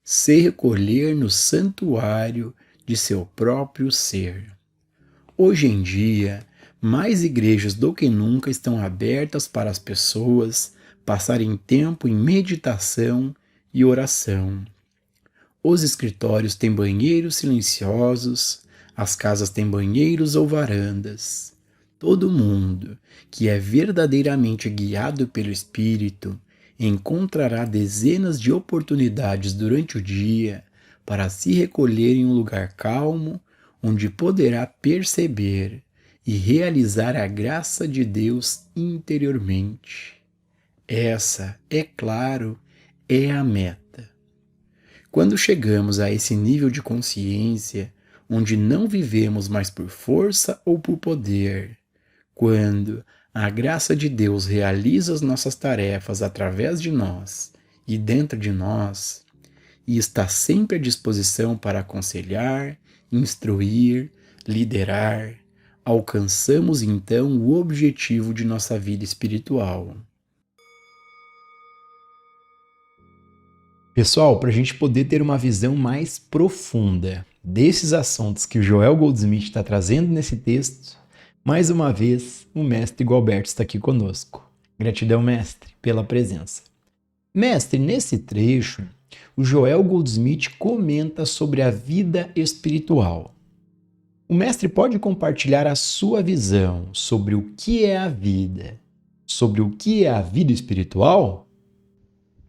se recolher no santuário de seu próprio ser. Hoje em dia, mais igrejas do que nunca estão abertas para as pessoas passarem tempo em meditação e oração. Os escritórios têm banheiros silenciosos, as casas têm banheiros ou varandas. Todo mundo que é verdadeiramente guiado pelo Espírito encontrará dezenas de oportunidades durante o dia para se recolher em um lugar calmo, onde poderá perceber e realizar a graça de Deus interiormente. Essa, é claro, é a meta. Quando chegamos a esse nível de consciência, onde não vivemos mais por força ou por poder, quando a graça de Deus realiza as nossas tarefas através de nós e dentro de nós, e está sempre à disposição para aconselhar, instruir, liderar, alcançamos então o objetivo de nossa vida espiritual. Pessoal, para a gente poder ter uma visão mais profunda desses assuntos que o Joel Goldsmith está trazendo nesse texto, mais uma vez o mestre Gualberto está aqui conosco. Gratidão, mestre, pela presença. Mestre, nesse trecho, o Joel Goldsmith comenta sobre a vida espiritual. O mestre pode compartilhar a sua visão sobre o que é a vida, sobre o que é a vida espiritual?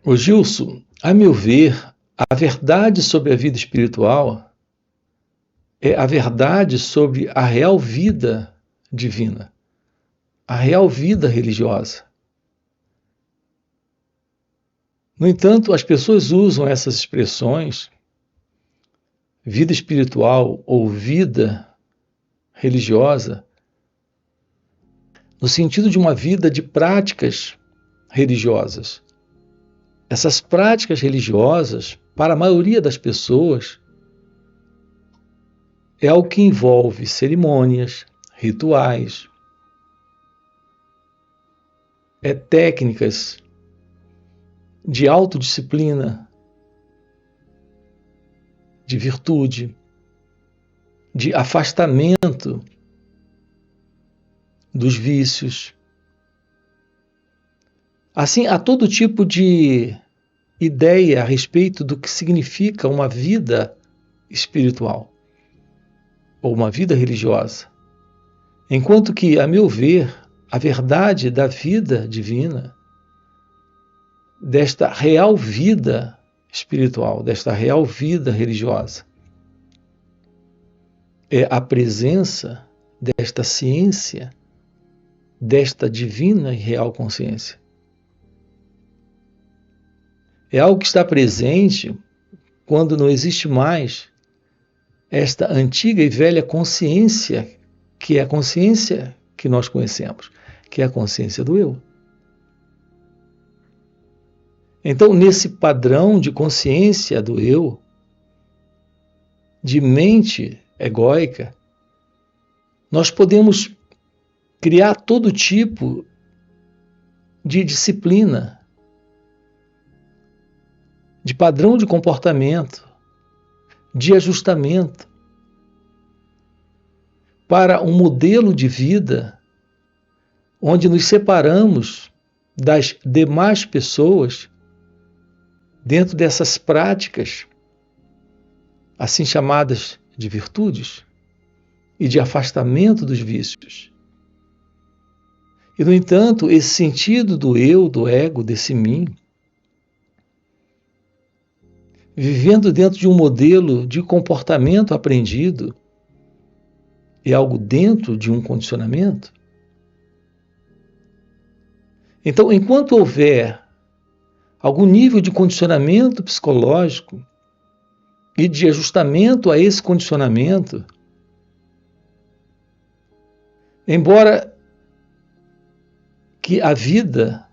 Ô Gilson, a meu ver, a verdade sobre a vida espiritual é a verdade sobre a real vida divina, a real vida religiosa. No entanto, as pessoas usam essas expressões, vida espiritual ou vida religiosa, no sentido de uma vida de práticas religiosas. Essas práticas religiosas, para a maioria das pessoas, é algo que envolve cerimônias, rituais, técnicas de autodisciplina, de virtude, de afastamento dos vícios. Assim, há todo tipo de ideia a respeito do que significa uma vida espiritual ou uma vida religiosa. Enquanto que, a meu ver, a verdade da vida divina, desta real vida espiritual, desta real vida religiosa, é a presença desta ciência, desta divina e real consciência. É algo que está presente quando não existe mais esta antiga e velha consciência, que é a consciência que nós conhecemos, que é a consciência do eu. Então, nesse padrão de consciência do eu, de mente egóica, nós podemos criar todo tipo de disciplina, de padrão de comportamento, de ajustamento, para um modelo de vida onde nos separamos das demais pessoas dentro dessas práticas, assim chamadas de virtudes, e de afastamento dos vícios. E, no entanto, esse sentido do eu, do ego, desse mim, vivendo dentro de um modelo de comportamento aprendido, é algo dentro de um condicionamento. Então, enquanto houver algum nível de condicionamento psicológico e de ajustamento a esse condicionamento, embora que a vida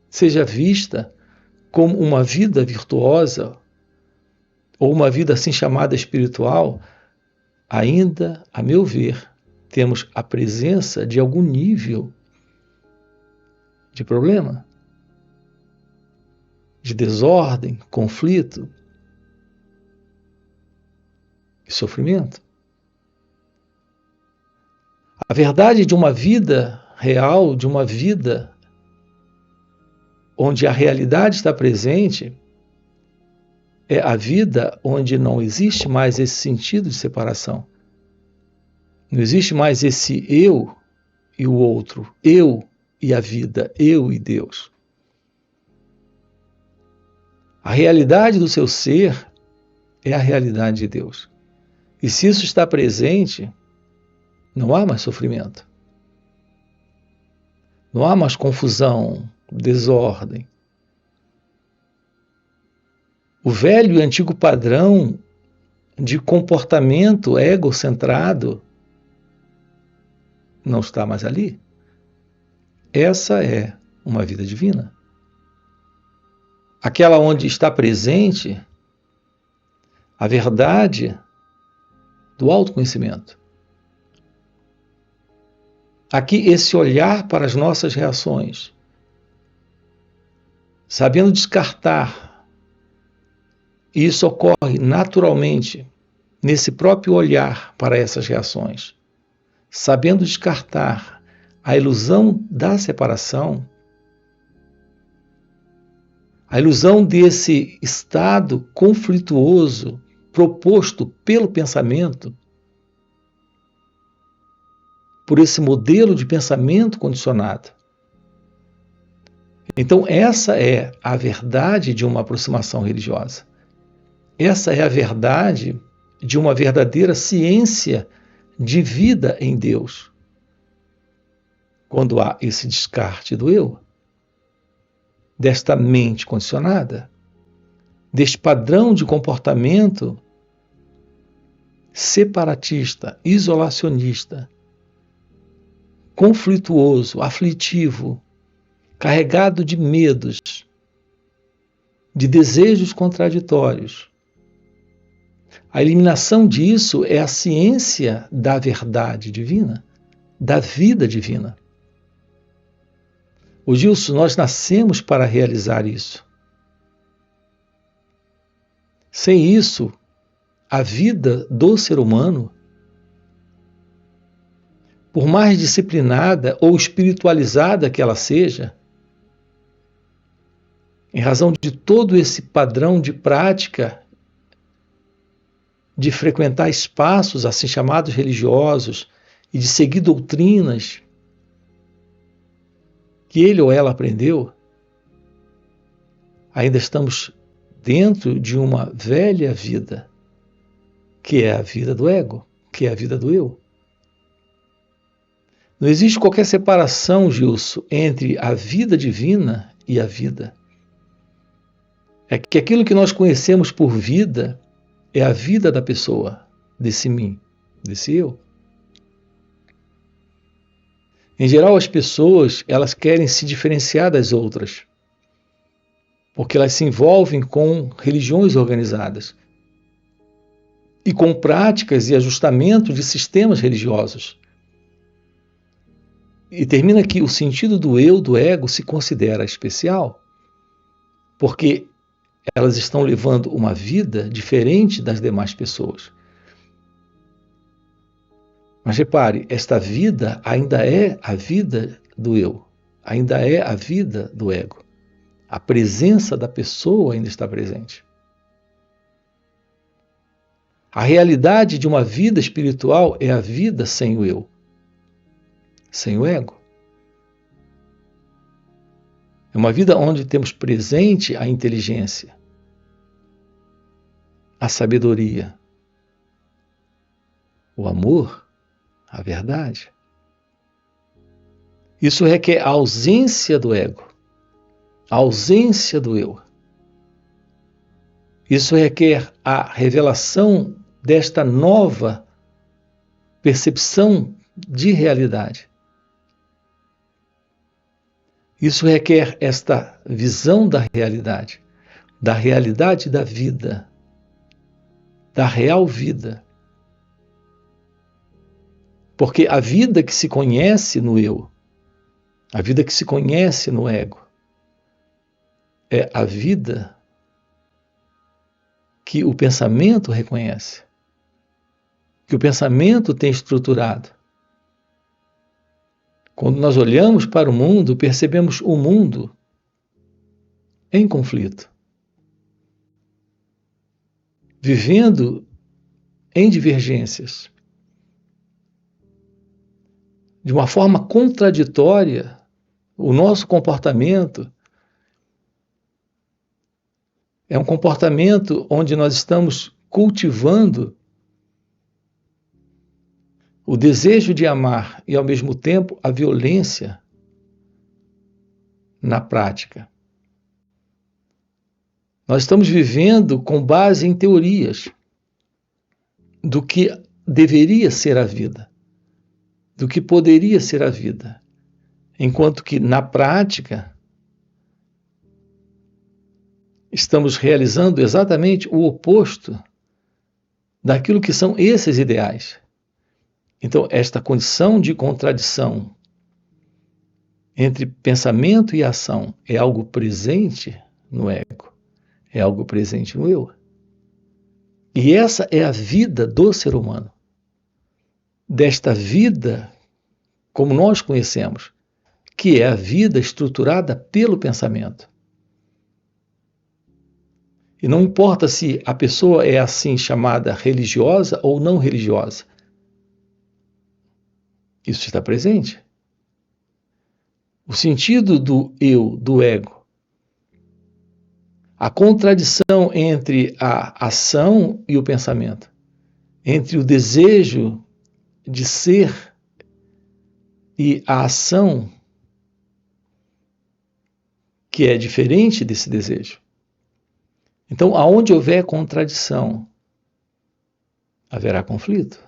seja vista como uma vida virtuosa ou uma vida assim chamada espiritual, ainda, a meu ver, temos a presença de algum nível de problema, de desordem, conflito, e sofrimento. A verdade de uma vida real, de uma vida onde a realidade está presente, é a vida onde não existe mais esse sentido de separação. Não existe mais esse eu e o outro, eu e a vida, eu e Deus. A realidade do seu ser é a realidade de Deus. E se isso está presente, não há mais sofrimento. Não há mais confusão, desordem. O velho e antigo padrão de comportamento egocentrado não está mais ali. Essa é uma vida divina. Aquela onde está presente a verdade do autoconhecimento. Aqui, esse olhar para as nossas reações, sabendo descartar. E isso ocorre naturalmente nesse próprio olhar para essas reações, sabendo descartar a ilusão da separação, a ilusão desse estado conflituoso proposto pelo pensamento, por esse modelo de pensamento condicionado. Então, essa é a verdade de uma aproximação religiosa. Essa é a verdade de uma verdadeira ciência de vida em Deus. Quando há esse descarte do eu, desta mente condicionada, deste padrão de comportamento separatista, isolacionista, conflituoso, aflitivo, carregado de medos, de desejos contraditórios. A eliminação disso é a ciência da verdade divina, da vida divina. Ô Gilson, nós nascemos para realizar isso. Sem isso, a vida do ser humano, por mais disciplinada ou espiritualizada que ela seja, em razão de todo esse padrão de prática, de frequentar espaços assim chamados religiosos e de seguir doutrinas que ele ou ela aprendeu, ainda estamos dentro de uma velha vida, que é a vida do ego, que é a vida do eu. Não existe qualquer separação, Gilson, entre a vida divina e a vida. É que aquilo que nós conhecemos por vida é a vida da pessoa, desse mim, desse eu. Em geral, as pessoas, elas querem se diferenciar das outras, porque elas se envolvem com religiões organizadas e com práticas e ajustamento de sistemas religiosos. E termina que o sentido do eu, do ego, se considera especial, porque elas estão levando uma vida diferente das demais pessoas. Mas repare, esta vida ainda é a vida do eu, ainda é a vida do ego. A presença da pessoa ainda está presente. A realidade de uma vida espiritual é a vida sem o eu, sem o ego. É uma vida onde temos presente a inteligência, a sabedoria, o amor, a verdade. Isso requer a ausência do ego, a ausência do eu. Isso requer a revelação desta nova percepção de realidade. Isso requer esta visão da realidade da vida, da real vida. Porque a vida que se conhece no eu, a vida que se conhece no ego, é a vida que o pensamento reconhece. que o pensamento tem estruturado. Quando nós olhamos para o mundo, percebemos o mundo em conflito, vivendo em divergências, de uma forma contraditória. O nosso comportamento é um comportamento onde nós estamos cultivando o desejo de amar e, ao mesmo tempo, a violência na prática. Nós estamos vivendo com base em teorias do que deveria ser a vida, do que poderia ser a vida, enquanto que, na prática, estamos realizando exatamente o oposto daquilo que são esses ideais. Então, esta condição de contradição entre pensamento e ação é algo presente no ego, é algo presente no eu. E essa é a vida do ser humano. Desta vida, como nós conhecemos, que é a vida estruturada pelo pensamento. E não importa se a pessoa é assim chamada religiosa ou não religiosa. Isso está presente. O sentido do eu, do ego, a contradição entre a ação e o pensamento, entre o desejo de ser e a ação, que é diferente desse desejo. Então, aonde houver contradição, haverá conflito.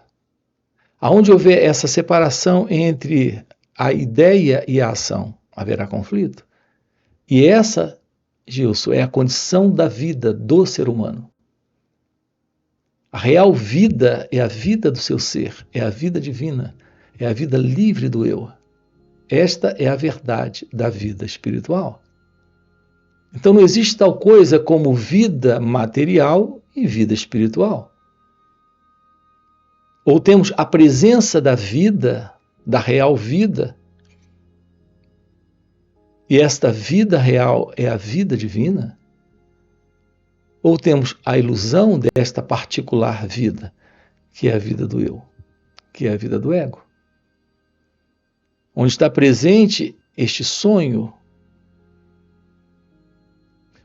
Aonde houver essa separação entre a ideia e a ação, haverá conflito. E essa, Gilson, é a condição da vida do ser humano. A real vida é a vida do seu ser, é a vida divina, é a vida livre do eu. Esta é a verdade da vida espiritual. Então não existe tal coisa como vida material e vida espiritual. Ou temos a presença da vida, da real vida, e esta vida real é a vida divina, ou temos a ilusão desta particular vida, que é a vida do eu, que é a vida do ego, onde está presente este sonho,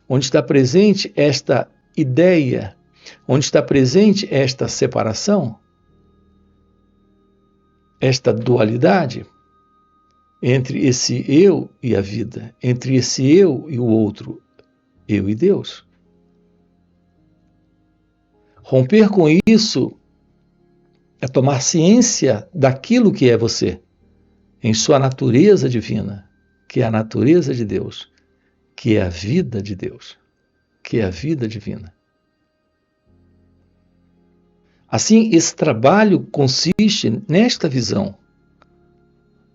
onde está presente esta ideia, onde está presente esta separação, esta dualidade entre esse eu e a vida, entre esse eu e o outro, eu e Deus. Romper com isso é tomar ciência daquilo que é você, em sua natureza divina, que é a natureza de Deus, que é a vida de Deus, que é a vida divina. Assim, esse trabalho consiste nesta visão,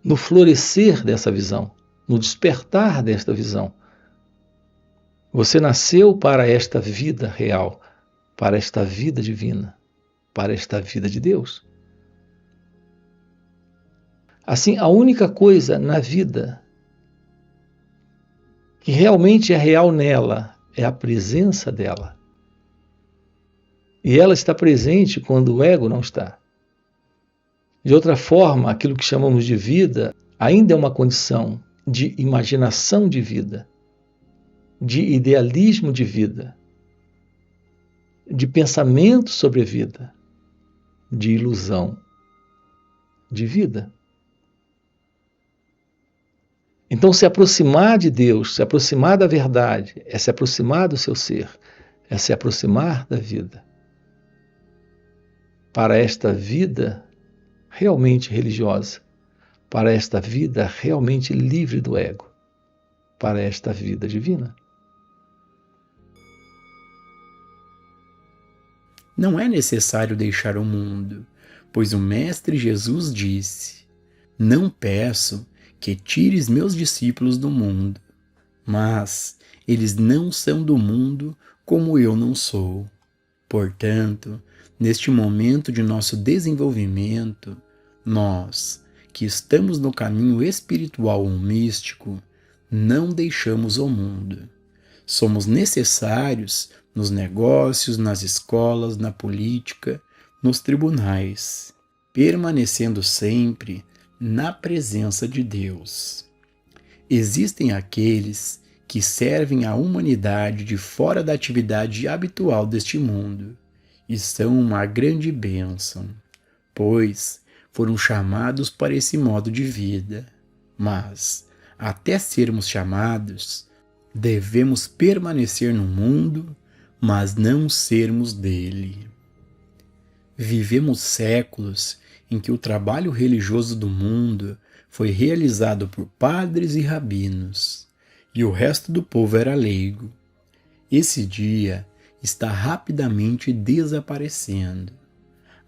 no florescer dessa visão, no despertar desta visão. Você nasceu para esta vida real, para esta vida divina, para esta vida de Deus. Assim, a única coisa na vida que realmente é real nela é a presença dela. E ela está presente quando o ego não está. De outra forma, aquilo que chamamos de vida ainda é uma condição de imaginação de vida, de idealismo de vida, de pensamento sobre a vida, de ilusão de vida. Então, se aproximar de Deus, se aproximar da verdade, é se aproximar do seu ser, é se aproximar da vida. Para esta vida realmente religiosa, para esta vida realmente livre do ego, para esta vida divina. Não é necessário deixar o mundo, pois o Mestre Jesus disse: não peço que tires meus discípulos do mundo, mas eles não são do mundo como eu não sou. Portanto, neste momento de nosso desenvolvimento, nós, que estamos no caminho espiritual ou místico, não deixamos o mundo. Somos necessários nos negócios, nas escolas, na política, nos tribunais, permanecendo sempre na presença de Deus. Existem aqueles que servem à humanidade de fora da atividade habitual deste mundo e são uma grande bênção, pois foram chamados para esse modo de vida. Mas, até sermos chamados, devemos permanecer no mundo, mas não sermos dele. Vivemos séculos em que o trabalho religioso do mundo foi realizado por padres e rabinos, e o resto do povo era leigo. Esse dia está rapidamente desaparecendo.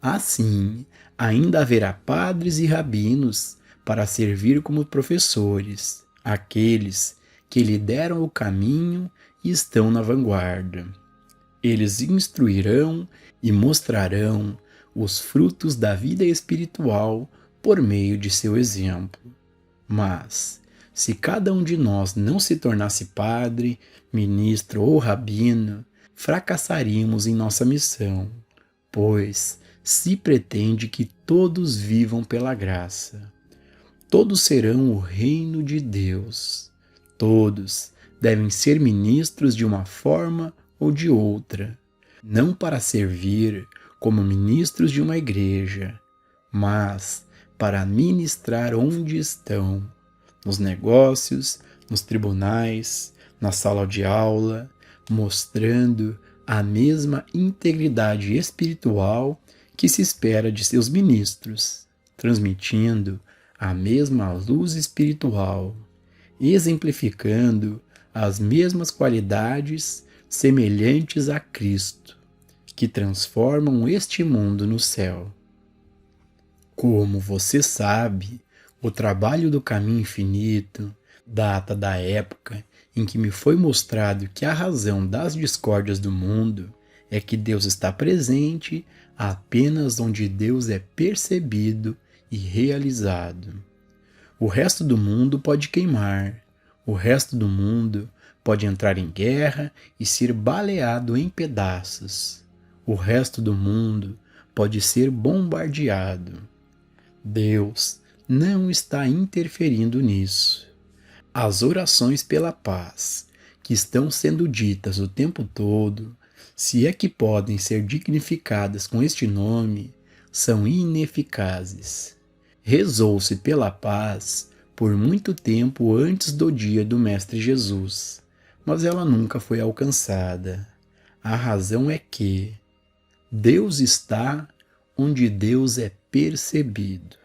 Assim, ainda haverá padres e rabinos para servir como professores, aqueles que lideram o caminho e estão na vanguarda. Eles instruirão e mostrarão os frutos da vida espiritual por meio de seu exemplo. Mas, se cada um de nós não se tornasse padre, ministro ou rabino, fracassaríamos em nossa missão, pois se pretende que todos vivam pela graça. Todos serão o reino de Deus. Todos devem ser ministros de uma forma ou de outra, não para servir como ministros de uma igreja, mas para ministrar onde estão, nos negócios, nos tribunais, na sala de aula, mostrando a mesma integridade espiritual que se espera de seus ministros, transmitindo a mesma luz espiritual, exemplificando as mesmas qualidades semelhantes a Cristo, que transformam este mundo no céu. Como você sabe, o trabalho do caminho infinito data da época em que me foi mostrado que a razão das discórdias do mundo é que Deus está presente apenas onde Deus é percebido e realizado. O resto do mundo pode queimar, o resto do mundo pode entrar em guerra e ser baleado em pedaços. O resto do mundo pode ser bombardeado. Deus não está interferindo nisso. As orações pela paz, que estão sendo ditas o tempo todo, se é que podem ser dignificadas com este nome, são ineficazes. Rezou-se pela paz por muito tempo antes do dia do Mestre Jesus, mas ela nunca foi alcançada. A razão é que Deus está onde Deus é percebido.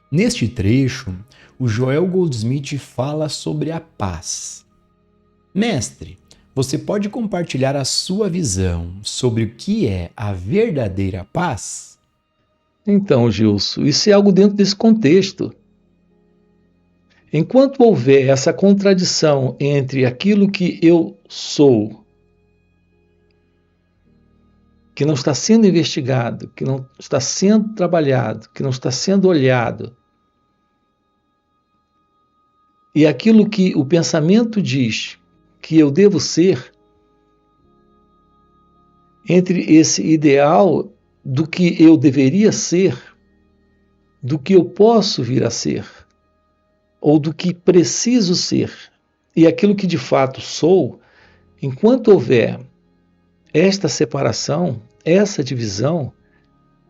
Neste trecho, o Joel Goldsmith fala sobre a paz. Mestre, você pode compartilhar a sua visão sobre o que é a verdadeira paz? Então, Gilson, isso é algo dentro desse contexto. Enquanto houver essa contradição entre aquilo que eu sou, que não está sendo investigado, que não está sendo trabalhado, que não está sendo olhado, e aquilo que o pensamento diz que eu devo ser, entre esse ideal do que eu deveria ser, do que eu posso vir a ser, ou do que preciso ser, e aquilo que de fato sou, enquanto houver esta separação, essa divisão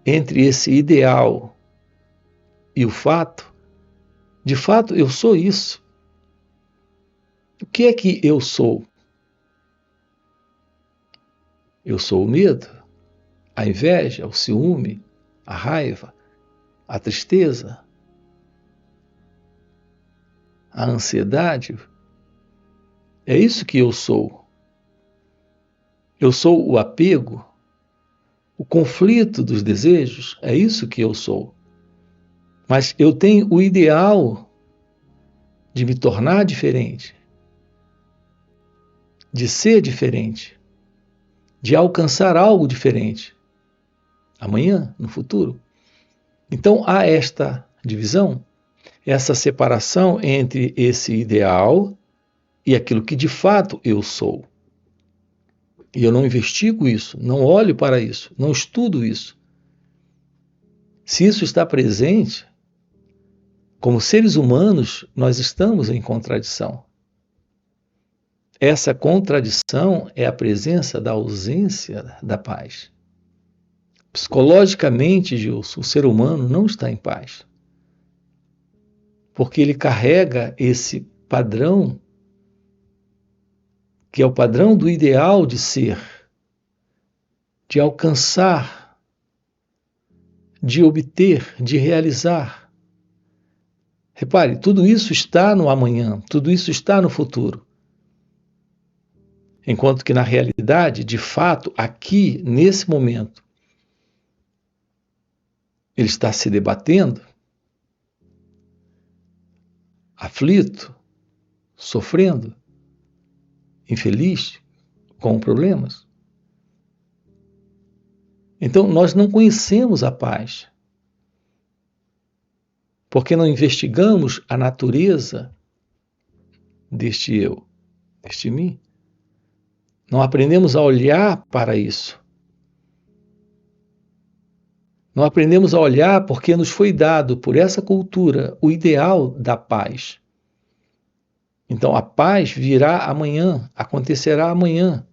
entre esse ideal e o fato, de fato eu sou isso. O que é que eu sou? Eu sou o medo, a inveja, o ciúme, a raiva, a tristeza, a ansiedade. É isso que eu sou. Eu sou o apego, o conflito dos desejos, é isso que eu sou. Mas eu tenho o ideal de me tornar diferente. de ser diferente, de alcançar algo diferente, amanhã, no futuro. Então há esta divisão, essa separação entre esse ideal e aquilo que de fato eu sou. E eu não investigo isso, não olho para isso, não estudo isso. Se isso está presente, como seres humanos, nós estamos em contradição. Essa contradição é a presença da ausência da paz. Psicologicamente, Gilson, o ser humano não está em paz. Porque ele carrega esse padrão, que é o padrão do ideal de ser, de alcançar, de obter, de realizar. Repare, tudo isso está no amanhã, tudo isso está no futuro. Enquanto que na realidade, de fato, aqui, nesse momento, ele está se debatendo, aflito, sofrendo, infeliz, com problemas. Então, nós não conhecemos a paz, porque não investigamos a natureza deste eu, deste mim. Não aprendemos a olhar para isso. Não aprendemos a olhar porque nos foi dado por essa cultura o ideal da paz. Então a paz virá amanhã, acontecerá amanhã,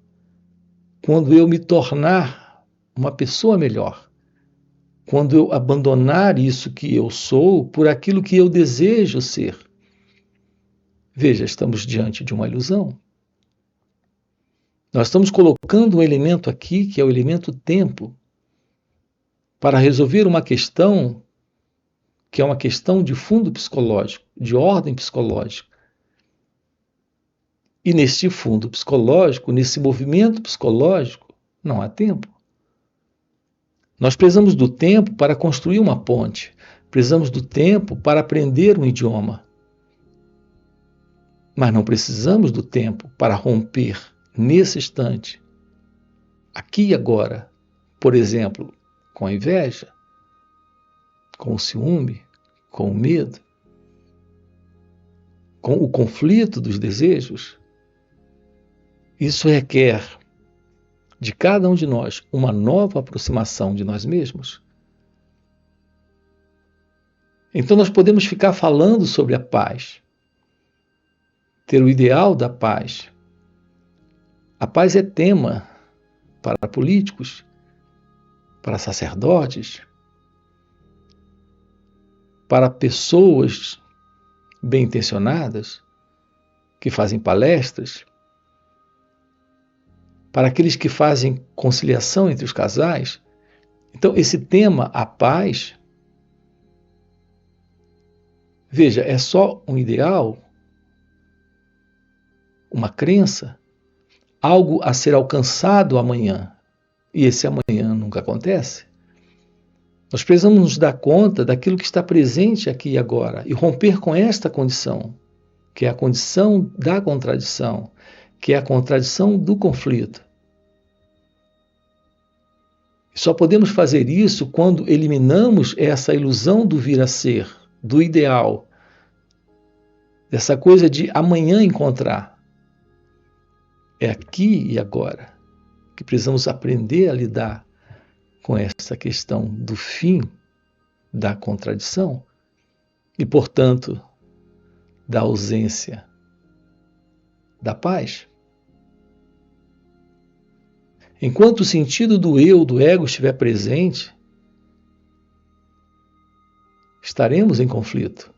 quando eu me tornar uma pessoa melhor, quando eu abandonar isso que eu sou por aquilo que eu desejo ser. Veja, estamos diante de uma ilusão. Nós estamos colocando um elemento aqui, que é o elemento tempo, para resolver uma questão que é uma questão de fundo psicológico, de ordem psicológica. E neste fundo psicológico, nesse movimento psicológico, não há tempo. Nós precisamos do tempo para construir uma ponte, precisamos do tempo para aprender um idioma. Mas não precisamos do tempo para romper nesse instante, aqui e agora, por exemplo, com a inveja, com o ciúme, com o medo, com o conflito dos desejos. Isso requer de cada um de nós uma nova aproximação de nós mesmos. Então nós podemos ficar falando sobre a paz, ter o ideal da paz. A paz é tema para políticos, para sacerdotes, para pessoas bem-intencionadas que fazem palestras, para aqueles que fazem conciliação entre os casais. Então, esse tema, a paz, veja, é só um ideal, uma crença, algo a ser alcançado amanhã. E esse amanhã nunca acontece. Nós precisamos nos dar conta daquilo que está presente aqui e agora e romper com esta condição, que é a condição da contradição, que é a contradição do conflito. Só podemos fazer isso quando eliminamos essa ilusão do vir a ser, do ideal, dessa coisa de amanhã encontrar. É aqui e agora que precisamos aprender a lidar com essa questão do fim da contradição e, portanto, da ausência da paz. Enquanto o sentido do eu, do ego estiver presente, estaremos em conflito.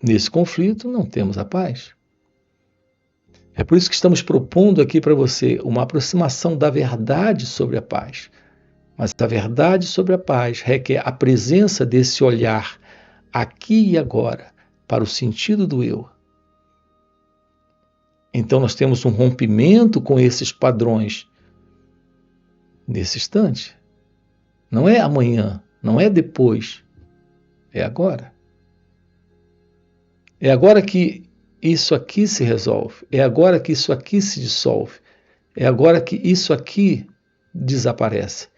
Nesse conflito não temos a paz. É por isso que estamos propondo aqui para você uma aproximação da verdade sobre a paz. Mas a verdade sobre a paz requer a presença desse olhar aqui e agora para o sentido do eu. Então nós temos um rompimento com esses padrões nesse instante. Não é amanhã, não é depois, é agora. É agora que isso aqui se resolve, é agora que isso aqui se dissolve, É agora que isso aqui desaparece.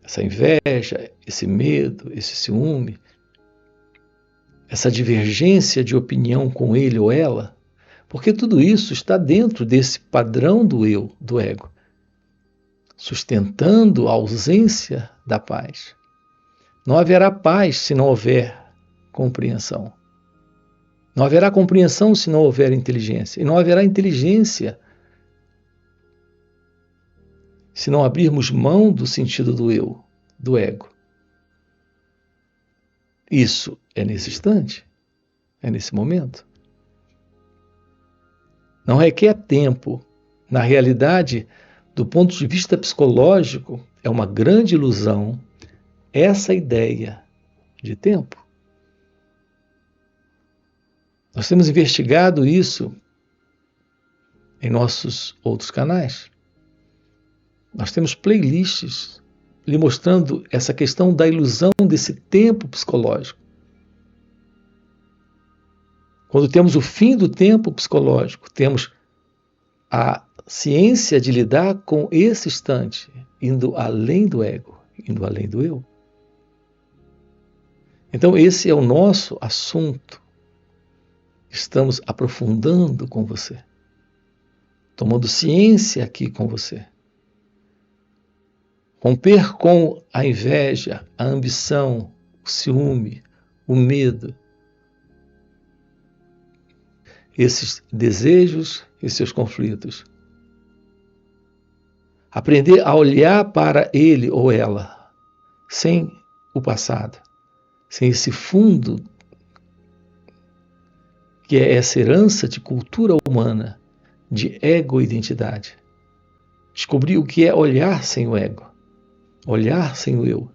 Essa inveja, esse medo, esse ciúme, essa divergência de opinião com ele ou ela, porque tudo isso está dentro desse padrão do eu, do ego, sustentando a ausência da paz. Não haverá paz se não houver compreensão. Não haverá compreensão se não houver inteligência. E não haverá inteligência se não abrirmos mão do sentido do eu, do ego. Isso é nesse instante, é nesse momento. Não requer tempo. Na realidade, do ponto de vista psicológico, é uma grande ilusão essa ideia de tempo. Nós temos investigado isso em nossos outros canais. Nós temos playlists lhe mostrando essa questão da ilusão desse tempo psicológico. Quando temos o fim do tempo psicológico, temos a ciência de lidar com esse instante, indo além do ego, indo além do eu. Então, esse é o nosso assunto. Estamos aprofundando com você, tomando ciência aqui com você. Romper com a inveja, a ambição, o ciúme, o medo, esses desejos e seus conflitos. Aprender a olhar para ele ou ela, sem o passado, sem esse fundo que é essa herança de cultura humana, de ego-identidade. Descobrir o que é olhar sem o ego, olhar sem o eu,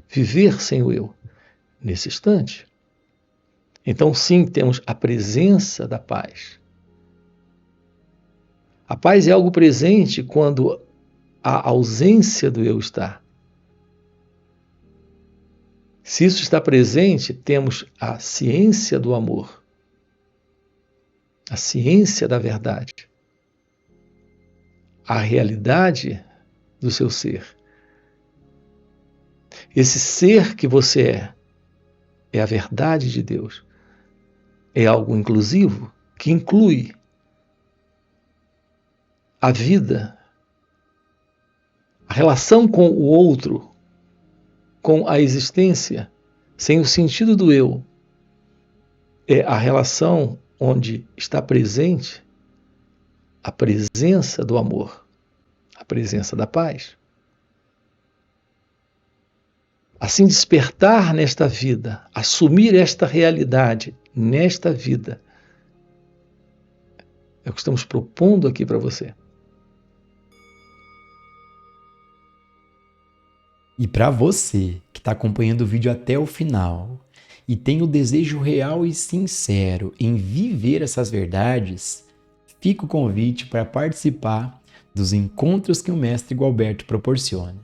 viver sem o eu, nesse instante. Então, sim, temos a presença da paz. A paz é algo presente quando a ausência do eu está. Se isso está presente, temos a ciência do amor, a ciência da verdade, a realidade do seu ser. Esse ser que você é a verdade de Deus. É algo inclusivo que inclui a vida, a relação com o outro, com a existência, sem o sentido do eu. É a relação onde está presente a presença do amor, a presença da paz. Assim, despertar nesta vida, assumir esta realidade nesta vida, é o que estamos propondo aqui para você. E para você que está acompanhando o vídeo até o final e tem o desejo real e sincero em viver essas verdades, fica o convite para participar dos encontros que o Mestre Gualberto proporciona.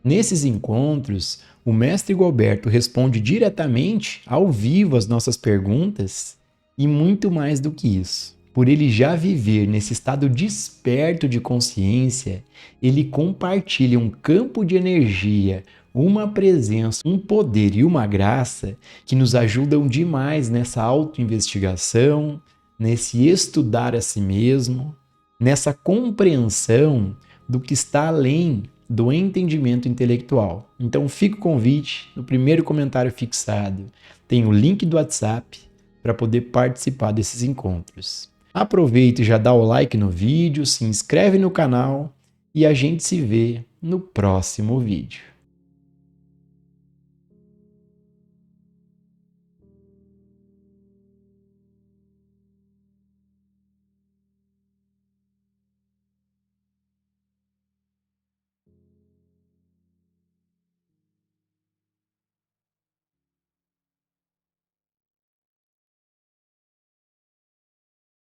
Nesses encontros, o Mestre Gualberto responde diretamente, ao vivo, as nossas perguntas e muito mais do que isso. Por ele já viver nesse estado desperto de consciência, ele compartilha um campo de energia, uma presença, um poder e uma graça que nos ajudam demais nessa autoinvestigação, nesse estudar a si mesmo, nessa compreensão do que está além do entendimento intelectual. Então fica o convite, no primeiro comentário fixado tem o link do WhatsApp para poder participar desses encontros. Aproveita e já dá o like no vídeo, se inscreve no canal e a gente se vê no próximo vídeo.